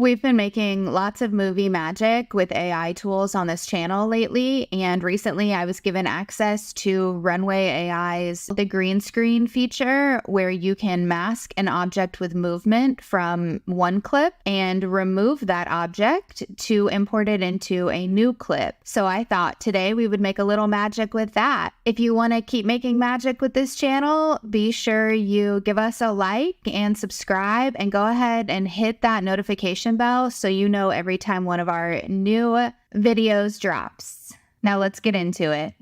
We've been making lots of movie magic with AI tools on this channel lately, and recently I was given access to Runway AI's the green screen feature where you can mask an object with movement from one clip and remove that object to import it into a new clip. So I thought today we would make a little magic with that. If you want to keep making magic with this channel, be sure you give us a like and subscribe and go ahead and hit that notification bell so you know every time one of our new videos drops. Now let's get into it.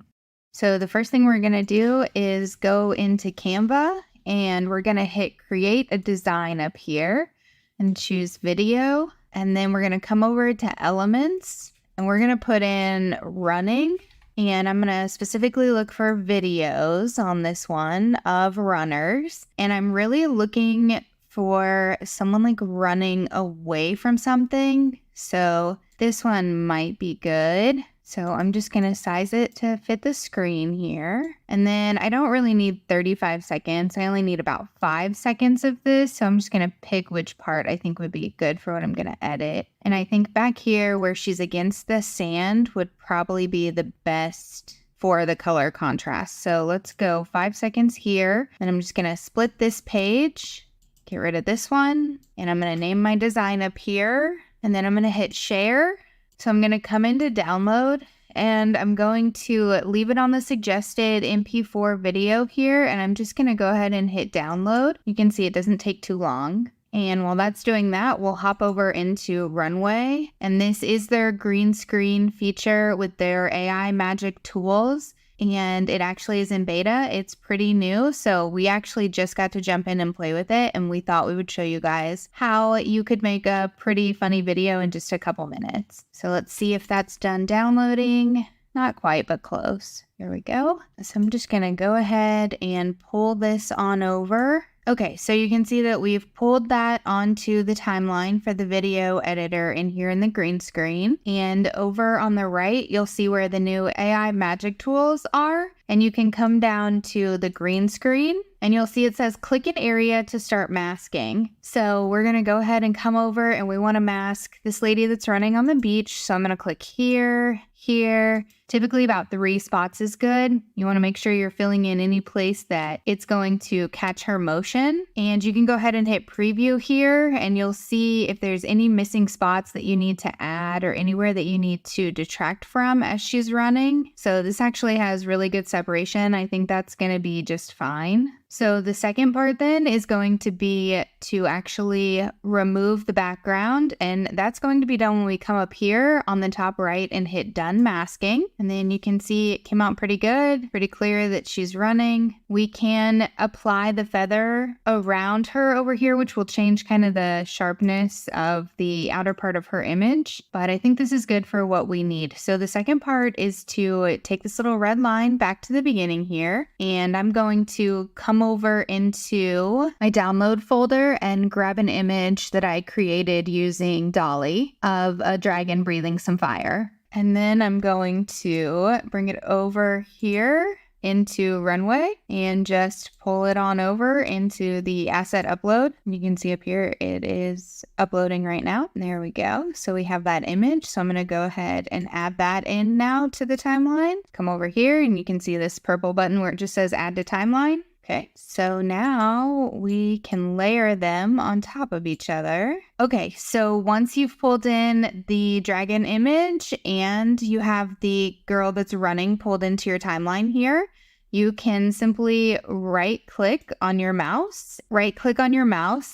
So the first thing we're going to do is go into Canva and we're going to hit create a design up here and choose video. And then we're going to come over to elements and we're going to put in running. And I'm going to specifically look for videos on this one of runners. And I'm really looking for someone like running away from something. So this one might be good. So I'm just going to size it to fit the screen here. And then I don't really need 35 seconds. I only need about 5 seconds of this. So I'm just going to pick which part I think would be good for what I'm going to edit. And I think back here where she's against the sand would probably be the best for the color contrast. So let's go 5 seconds here. And I'm just going to split this page. Get rid of this one, and I'm going to name my design up here, and then I'm going to hit share. So I'm going to come into download, and I'm going to leave it on the suggested MP4 video here, and I'm just going to go ahead and hit download. You can see it doesn't take too long. And while that's doing that, we'll hop over into Runway, and this is their green screen feature with their AI magic tools. And it actually is in beta. It's pretty new. So we actually just got to jump in and play with it. And we thought we would show you guys how you could make a pretty funny video in just a couple minutes. So let's see if that's done downloading. Not quite, but close. Here we go. So I'm just going to go ahead and pull this on over. Okay, so you can see that we've pulled that onto the timeline for the video editor in here in the green screen. And over on the right, you'll see where the new AI magic tools are. And you can come down to the green screen and you'll see it says click an area to start masking. So we're going to go ahead and come over and we want to mask this lady that's running on the beach. So I'm going to click here, here. Typically about 3 spots is good. You want to make sure you're filling in any place that it's going to catch her motion. And you can go ahead and hit preview here and you'll see if there's any missing spots that you need to add or anywhere that you need to detract from as she's running. So this actually has really good separation. I think that's going to be just fine. So the second part then is going to be to actually remove the background, and that's going to be done when we come up here on the top right and hit done masking. And then you can see it came out pretty good, pretty clear that she's running. We can apply the feather around her over here, which will change kind of the sharpness of the outer part of her image. But I think this is good for what we need. So the second part is to take this little red line back to the beginning here, and I'm going to come over into my download folder and grab an image that I created using Dall of a dragon breathing some fire. And then I'm going to bring it over here into Runway and just pull it on over into the asset upload. You can see up here it is uploading right now. There we go. So we have that image. So I'm going to go ahead and add that in now to the timeline. Come over here and you can see this purple button where it just says add to timeline. Okay, so now we can layer them on top of each other. Okay, so once you've pulled in the dragon image and you have the girl that's running pulled into your timeline here, you can simply right-click on your mouse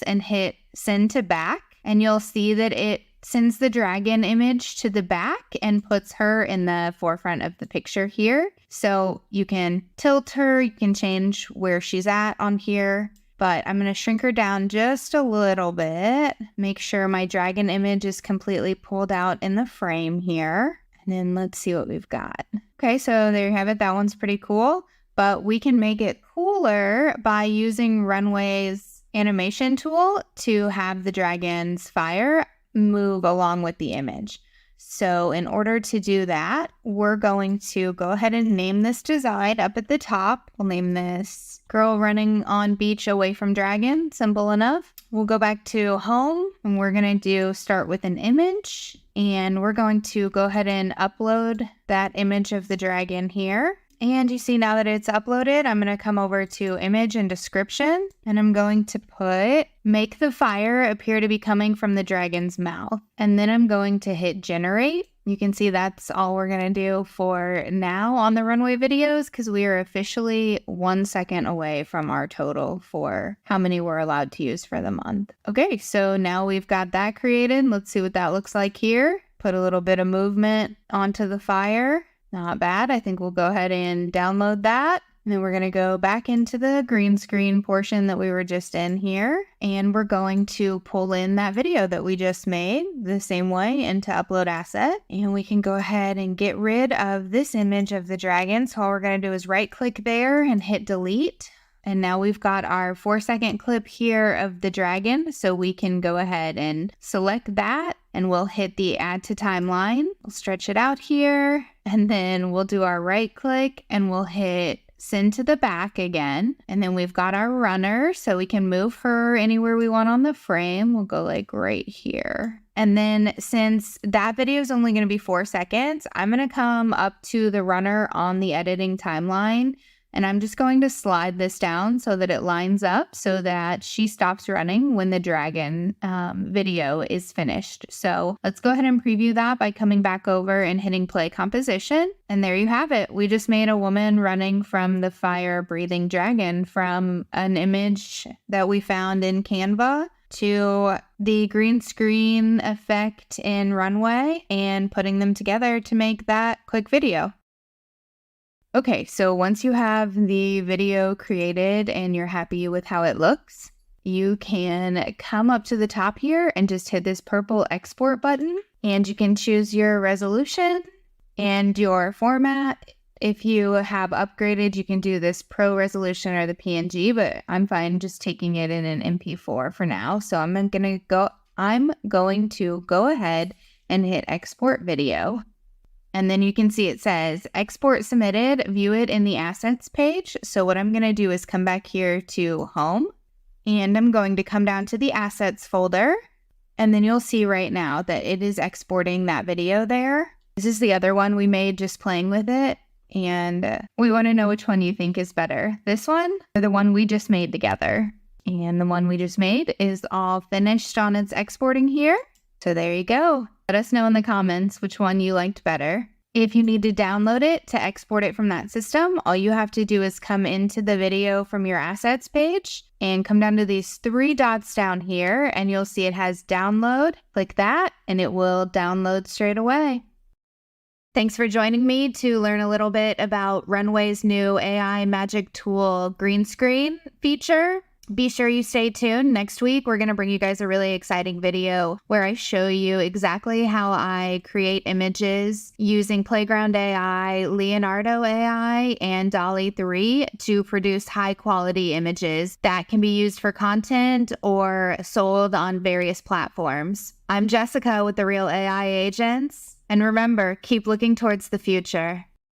and hit send to back, and you'll see that it sends the dragon image to the back and puts her in the forefront of the picture here. So you can tilt her, you can change where she's at on here, but I'm going to shrink her down just a little bit. Make sure my dragon image is completely pulled out in the frame here. And then let's see what we've got. Okay, so there you have it. That one's pretty cool, but we can make it cooler by using Runway's animation tool to have the dragon's fire move along with the image. So in order to do that, we're going to go ahead and name this design up at the top. We'll name this Girl Running on Beach Away from Dragon. Simple enough. we'll go back to home and we're going to start with an image, and we're going to go ahead and upload that image of the dragon here. And you see now that it's uploaded, I'm going to come over to image and description, and I'm going to make the fire appear to be coming from the dragon's mouth. And then I'm going to hit generate. You can see that's all we're going to do for now on the runway videos, because we are officially 1 second away from our total for how many we're allowed to use for the month. Okay, so now we've got that created. Let's see what that looks like here. Put a little bit of movement onto the fire. Not bad. I think we'll go ahead and download that. And then we're going to go back into the green screen portion that we were just in here. And we're going to pull in that video that we just made the same way into upload asset. And we can go ahead and get rid of this image of the dragon. So all we're going to do is right click there and hit delete. And now we've got our 4-second clip here of the dragon. So we can go ahead and select that, and we'll hit the add to timeline. We'll stretch it out here, and then we'll do our right click and we'll hit send to the back again. And then we've got our runner, so we can move her anywhere we want on the frame. We'll go like right here. And then since that video is only going to be 4 seconds, I'm going to come up to the runner on the editing timeline. And I'm just going to slide this down so that it lines up so that she stops running when the dragon video is finished. So let's go ahead and preview that by coming back over and hitting play composition. And there you have it. We just made a woman running from the fire breathing dragon from an image that we found in Canva to the green screen effect in Runway, and putting them together to make that quick video. Okay, so once you have the video created and you're happy with how it looks, you can come up to the top here and just hit this purple export button, and you can choose your resolution and your format. If you have upgraded, you can do this pro resolution or the PNG, but I'm fine just taking it in an MP4 for now. So I'm going to go ahead and hit export video. And then you can see it says export submitted, view it in the assets page. So what I'm going to do is come back here to home, and I'm going to come down to the assets folder. And then you'll see right now that it is exporting that video there. This is the other one we made just playing with it. And we want to know which one you think is better, this one or the one we just made together. And the one we just made is all finished on its exporting here. So there you go. Let us know in the comments which one you liked better. If you need to download it to export it from that system, all you have to do is come into the video from your assets page and come down to these 3 dots down here, and you'll see it has download. Click that and it will download straight away. Thanks for joining me to learn a little bit about Runway's new AI magic tool green screen feature. Be sure you stay tuned. Next week, we're going to bring you guys a really exciting video where I show you exactly how I create images using Playground AI, Leonardo AI, and Dall 3 to produce high quality images that can be used for content or sold on various platforms. I'm Jessica with the Real AI Agents. And remember, keep looking towards the future.